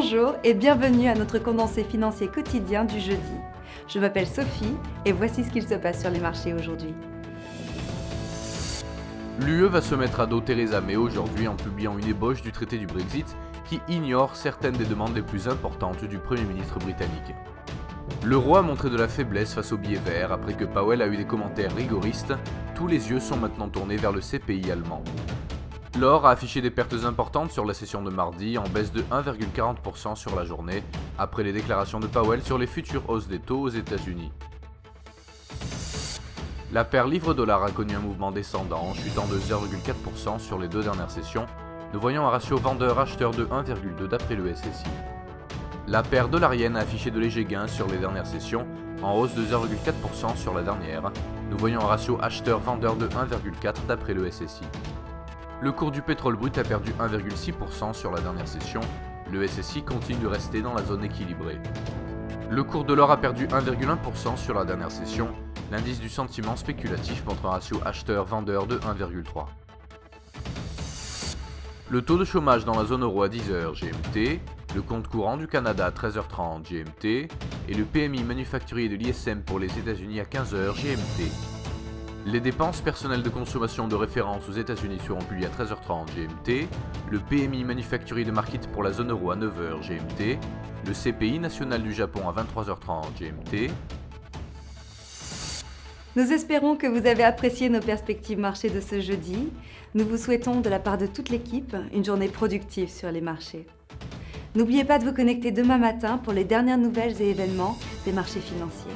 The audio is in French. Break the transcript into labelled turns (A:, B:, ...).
A: Bonjour et bienvenue à notre condensé financier quotidien du jeudi. Je m'appelle Sophie et voici ce qu'il se passe sur les marchés aujourd'hui.
B: L'UE va se mettre à dos Theresa May aujourd'hui en publiant une ébauche du traité du Brexit qui ignore certaines des demandes les plus importantes du Premier ministre britannique. L'euro a montré de la faiblesse face au billet vert après que Powell a eu des commentaires rigoristes. Tous les yeux sont maintenant tournés vers le CPI allemand. L'or a affiché des pertes importantes sur la session de mardi, en baisse de 1,40% sur la journée, après les déclarations de Powell sur les futures hausses des taux aux États-Unis. La paire livre-dollar a connu un mouvement descendant, chutant de 0,4% sur les deux dernières sessions, nous voyons un ratio vendeur-acheteur de 1,2 d'après le SSI. La paire dollar-yen a affiché de légers gains sur les dernières sessions, en hausse de 0,4% sur la dernière, nous voyons un ratio acheteur-vendeur de 1,4 d'après le SSI. Le cours du pétrole brut a perdu 1,6% sur la dernière session, le SSI continue de rester dans la zone équilibrée. Le cours de l'or a perdu 1,1% sur la dernière session, l'indice du sentiment spéculatif montre un ratio acheteur-vendeur de 1,3. Le taux de chômage dans la zone euro à 10h GMT, le compte courant du Canada à 13h30 GMT et le PMI manufacturier de l'ISM pour les États-Unis à 15h GMT. Les dépenses personnelles de consommation de référence aux États-Unis seront publiées à 13h30 GMT, le PMI manufacturier de market pour la zone euro à 9h GMT, le CPI national du Japon à 23h30 GMT.
A: Nous espérons que vous avez apprécié nos perspectives marchés de ce jeudi. Nous vous souhaitons de la part de toute l'équipe une journée productive sur les marchés. N'oubliez pas de vous connecter demain matin pour les dernières nouvelles et événements des marchés financiers.